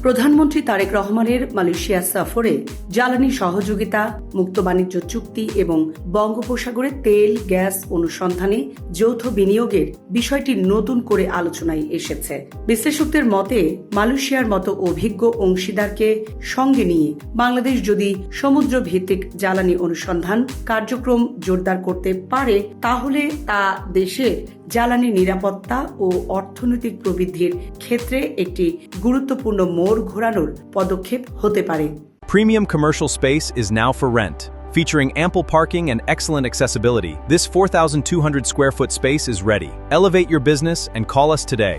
প্রধানমন্ত্রী তারেক রহমানের মালয়েশিয়া সফরে জ্বালানি সহযোগিতা, মুক্ত বাণিজ্য চুক্তি এবং বঙ্গোপসাগরে তেল গ্যাস অনুসন্ধানে যৌথ বিনিয়োগের বিষয়টি নতুন করে আলোচনায় এসেছে। বিশ্লেষকদের মতে মালয়েশিয়ার মতো অভিজ্ঞ অংশীদারকে সঙ্গে নিয়ে বাংলাদেশ যদি সমুদ্র ভিত্তিক জ্বালানি অনুসন্ধান কার্যক্রম জোরদার করতে পারে তাহলে তা দেশের জ্বালানি নিরাপত্তা ও অর্থনৈতিক প্রবৃদ্ধির ক্ষেত্রে একটি গুরুত্বপূর্ণ মোড় ঘোরানোর পদক্ষেপ হতে পারে। Premium commercial space is now for rent. Featuring ample parking and excellent accessibility, this 4,200 square foot space is ready. Elevate your business and call us today.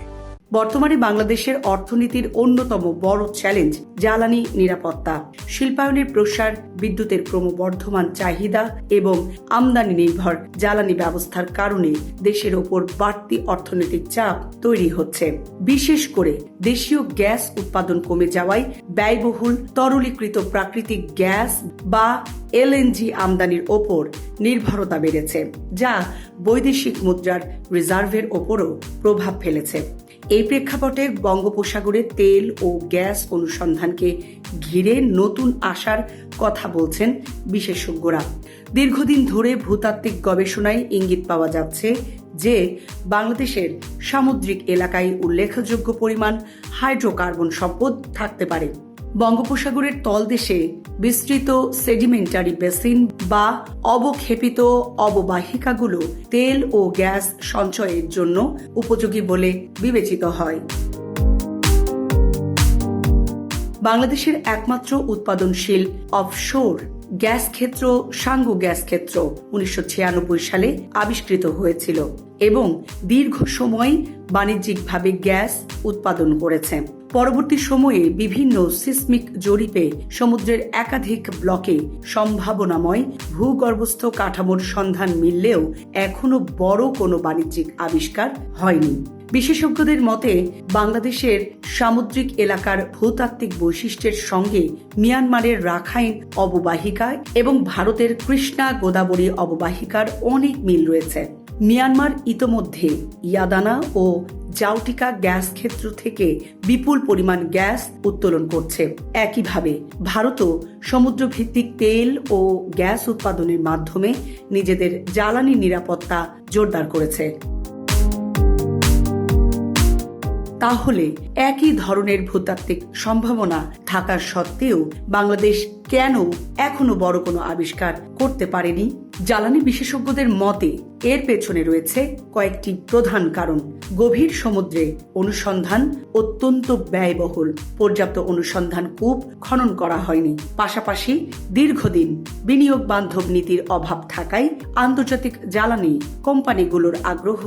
বর্তমানে বাংলাদেশের অর্থনীতির অন্যতম বড় চ্যালেঞ্জ জ্বালানি নিরাপত্তা। শিল্পায়নের প্রসার, বিদ্যুতের ক্রমবর্ধমান চাহিদা এবং আমদানি নির্ভর জ্বালানি ব্যবস্থার কারণে দেশের ওপর বাড়তি অর্থনৈতিক চাপ তৈরি হচ্ছে। বিশেষ করে দেশীয় গ্যাস উৎপাদন কমে যাওয়ায় ব্যয়বহুল তরলীকৃত প্রাকৃতিক গ্যাস বা এলএনজি আমদানির ওপর নির্ভরতা বেড়েছে, যা বৈদেশিক মুদ্রার রিজার্ভের ওপরও প্রভাব ফেলেছে। এই প্রেক্ষাপটে বঙ্গোপসাগরে তেল ও গ্যাস অনুসন্ধানকে ঘিরে নতুন আশার কথা বলছেন বিশেষজ্ঞরা। দীর্ঘদিন ধরে ভূতাত্ত্বিক গবেষণায় ইঙ্গিত পাওয়া যাচ্ছে যে বাংলাদেশের সামুদ্রিক এলাকায় উল্লেখযোগ্য পরিমাণ হাইড্রোকার্বন সম্পদ থাকতে পারে। বঙ্গোপসাগরের তলদেশে বিস্তৃত সেডিমেন্টারি বেসিন বা অবক্ষেপিত অববাহিকাগুলো তেল ও গ্যাস সঞ্চয়ের জন্য উপযোগী বলে বিবেচিত হয়। বাংলাদেশের একমাত্র উৎপাদনশীল অফশোর গ্যাস ক্ষেত্র সাঙ্গু গ্যাস ক্ষেত্র 1996 সালে আবিষ্কৃত হয়েছিল এবং দীর্ঘ সময় বাণিজ্যিকভাবে গ্যাস উৎপাদন করেছে। পরবর্তী সময়ে বিভিন্ন সিসমিক জরিপে সমুদ্রের একাধিক ব্লকে সম্ভাবনাময় ভূগর্ভস্থ কাঠামোর সন্ধান মিললেও এখনো বড় কোনো বাণিজ্যিক আবিষ্কার হয়নি। বিশেষজ্ঞদের মতে বাংলাদেশের সামুদ্রিক এলাকার ভূতাত্ত্বিক বৈশিষ্ট্যের সঙ্গে মিয়ানমারের রাখাইন অববাহিকা এবং ভারতের কৃষ্ণা গোদাবরী অববাহিকার অনেক মিল রয়েছে। মিয়ানমার ইতোমধ্যে ইয়াদানা ও জাউটিকা গ্যাস ক্ষেত্র থেকে বিপুল পরিমাণ গ্যাস উত্তোলন করছে। একইভাবে ভারতও সমুদ্রভিত্তিক তেল ও গ্যাস উৎপাদনের মাধ্যমে নিজেদের জ্বালানি নিরাপত্তা জোরদার করেছে। তাহলে একই ধরনের ভূতাত্ত্বিক সম্ভাবনা থাকা সত্ত্বেও বাংলাদেশ কেন এখনো বড় কোনো আবিষ্কার করতে পারেনি? জ্বালানি বিশেষজ্ঞদের মতে এর পেছনে রয়েছে কয়েকটি প্রধান কারণ। গভীর সমুদ্রে অনুসন্ধান অত্যন্ত ব্যয়বহুল, পর্যাপ্ত অনুসন্ধান কূপ খনন করা হয়নি। পাশাপাশি দীর্ঘদিন বিনিয়োগ বান্ধব নীতির অভাব থাকায় আন্তর্জাতিক জ্বালানি কোম্পানিগুলোর আগ্রহ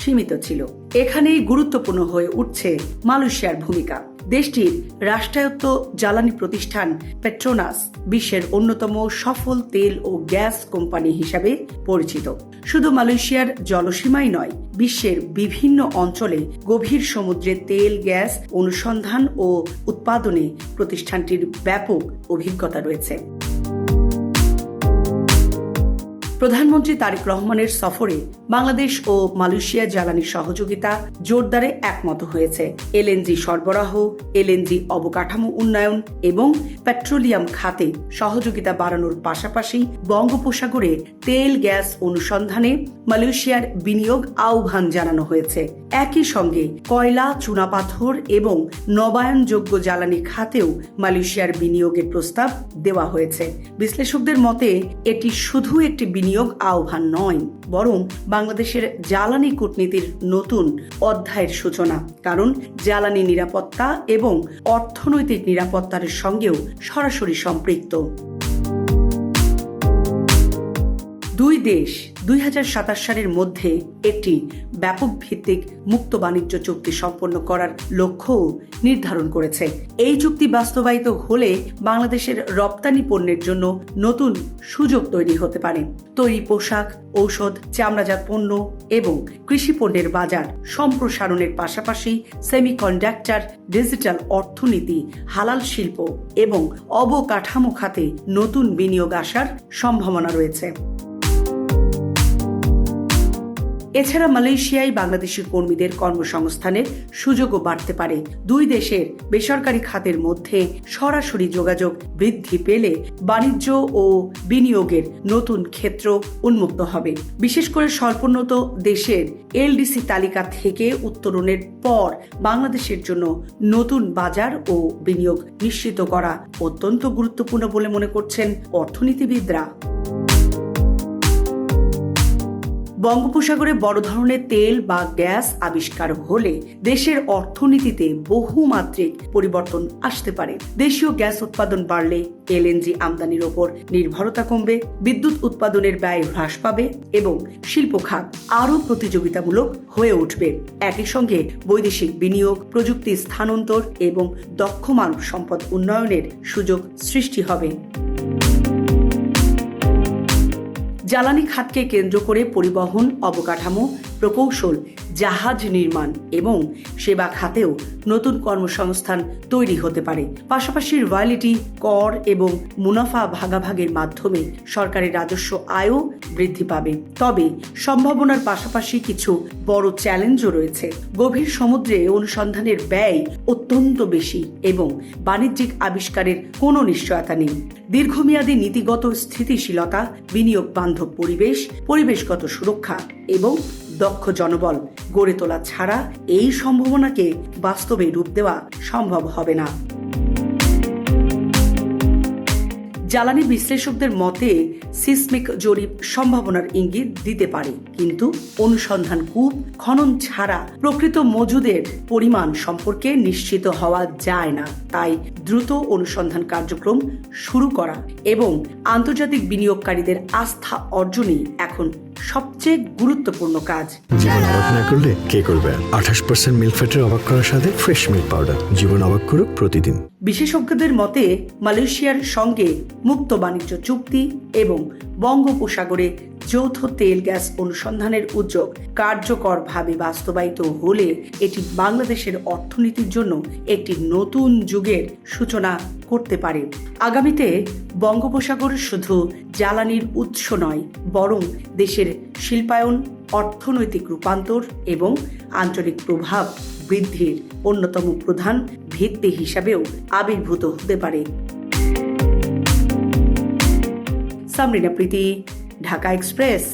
সীমিত ছিল। এখানেই গুরুত্বপূর্ণ হয়ে উঠছে মালয়েশিয়ার ভূমিকা। দেশটির রাষ্ট্রায়ত্ত জ্বালানি প্রতিষ্ঠান পেট্রোনাস বিশ্বের অন্যতম সফল তেল ও গ্যাস কোম্পানি হিসাবে পরিচিত। শুধু মালয়েশিয়ার জলসীমাই নয়, বিশ্বের বিভিন্ন অঞ্চলে গভীর সমুদ্রে তেল গ্যাস অনুসন্ধান ও উৎপাদনে প্রতিষ্ঠানটির ব্যাপক অভিজ্ঞতা রয়েছে। প্রধানমন্ত্রী তারেক রহমানের সফরে বাংলাদেশ ও মালয়েশিয়া জ্বালানি সহযোগিতা জোরদারে একমত হয়েছে। এলএনজি সরবরাহ, এলএনজি অবকাঠামো উন্নয়ন এবং পেট্রোলিয়াম খাতে সহযোগিতা বাড়ানোর পাশাপাশি বঙ্গোপসাগরে তেল গ্যাস অনুসন্ধানে মালয়েশিয়ার বিনিয়োগ আহ্বান জানানো হয়েছে। একই সঙ্গে কয়লা, চুনাপাথর এবং নবায়নযোগ্য জ্বালানি খাতেও মালয়েশিয়ার বিনিয়োগের প্রস্তাব দেওয়া হয়েছে। বিশ্লেষকদের মতে এটি শুধু একটি বিনিয়োগ আহ্বান নয়, বরং বাংলাদেশের জ্বালানি কূটনীতির নতুন অধ্যায়ের সূচনা। কারণ জ্বালানি নিরাপত্তা এবং অর্থনৈতিক নিরাপত্তার সঙ্গেও সরাসরি সম্পৃক্ত। দুই দেশ 2027 সালের মধ্যে একটি ব্যাপক ভিত্তিক মুক্ত বাণিজ্য চুক্তি সম্পন্ন করার লক্ষ্যও নির্ধারণ করেছে। এই চুক্তি বাস্তবায়িত হলে বাংলাদেশের রপ্তানি পণ্যের জন্য নতুন সুযোগ তৈরি হতে পারে। তৈরি পোশাক, ঔষধ, চামড়াজাত পণ্য এবং কৃষি পণ্যের বাজার সম্প্রসারণের পাশাপাশি সেমিকন্ডাক্টর, ডিজিটাল অর্থনীতি, হালাল শিল্প এবং অবকাঠামো খাতে নতুন বিনিয়োগ আসার সম্ভাবনা রয়েছে। এছাড়া মালয়েশিয়ায় বাংলাদেশি কর্মীদের কর্মসংস্থানের সুযোগও বাড়তে পারে। দুই দেশের বেসরকারি খাতের মধ্যে সরাসরি যোগাযোগ বৃদ্ধি পেলে বাণিজ্য ও বিনিয়োগের নতুন ক্ষেত্র উন্মুক্ত হবে। বিশেষ করে স্বল্পোন্নত দেশের এলডিসি তালিকা থেকে উত্তরণের পর বাংলাদেশের জন্য নতুন বাজার ও বিনিয়োগ নিশ্চিত করা অত্যন্ত গুরুত্বপূর্ণ বলে মনে করছেন অর্থনীতিবিদরা। বঙ্গোপসাগরে বড় ধরনের তেল বা গ্যাস আবিষ্কার হলে দেশের অর্থনীতিতে বহুমাত্রিক পরিবর্তন আসতে পারে। দেশীয় গ্যাস উৎপাদন বাড়লে এলএনজি আমদানির ওপর নির্ভরতা কমবে, বিদ্যুৎ উৎপাদনের ব্যয় হ্রাস পাবে এবং শিল্প খাত আরও প্রতিযোগিতামূলক হয়ে উঠবে। একই সঙ্গে বৈদেশিক বিনিয়োগ, প্রযুক্তি স্থানান্তর এবং দক্ষ মানব সম্পদ উন্নয়নের সুযোগ সৃষ্টি হবে। জ্বালানি খাতকে কেন্দ্র করে পরিবহন, অবকাঠামো, প্রকৌশল, জাহাজ নির্মাণ এবং সেবা খাতেও নতুন কর্মসংস্থান তৈরি হতে পারে। পাশাপাশি রয়্যালটি, কর এবং মুনাফা ভাগাভাগির মাধ্যমে সরকারের রাজস্ব আয়ও বৃদ্ধি পাবে। তবে সম্ভাবনার পাশাপাশি কিছু বড় চ্যালেঞ্জও রয়েছে। গভীর সমুদ্রে অনুসন্ধানের ব্যয় অত্যন্ত বেশি এবং বাণিজ্যিক আবিষ্কারের কোনো নিশ্চয়তা নেই। দীর্ঘমেয়াদী নীতিগত স্থিতিশীলতা, বিনিয়োগ বান্ধব পরিবেশ, পরিবেশগত সুরক্ষা এবং দক্ষ জনবল গড়ে তোলা ছাড়া এই সম্ভাবনাকে বাস্তবে রূপ দেওয়া সম্ভব হবে না। জ্বালানি বিশ্লেষকদের মতে সিসমিক জরিপ সম্ভাবনার ইঙ্গিত দিতে পারে, কিন্তু অনুসন্ধান কূপ খনন ছাড়া প্রকৃত মজুদের পরিমাণ সম্পর্কে নিশ্চিত হওয়া যায় না। তাই দ্রুত অনুসন্ধান কার্যক্রম শুরু করা এবং আন্তর্জাতিক বিনিয়োগকারীদের আস্থা অর্জনই এখন সবচেয়ে গুরুত্বপূর্ণ কাজ। জীবন অবাক না করলে কে করবে? 28% মিল্ক ফ্যাটের অবাক করার সাথে ফ্রেশ মিল্ক পাউডার। জীবন অবাক করুক প্রতিদিন। বিশেষজ্ঞদের মতে মালয়েশিয়ার সঙ্গে মুক্ত বাণিজ্য চুক্তি এবং বঙ্গোপসাগরে যৌথ তেল গ্যাস অনুসন্ধানের উদ্যোগ কার্যকরভাবে বাস্তবায়িত হলে এটি বাংলাদেশের অর্থনীতির জন্য একটি নতুন যুগের সূচনা করতে পারে। আগামীতে বঙ্গোপসাগর শুধু জ্বালানির উৎস নয়, বরং দেশের শিল্পায়ন, অর্থনৈতিক রূপান্তর এবং আঞ্চলিক প্রভাব বৃদ্ধির অন্যতম প্রধান ভিত্তি হিসাবেও আবির্ভূত হতে পারে। সামরিনা প্রীতি, ঢাকা এক্সপ্রেস।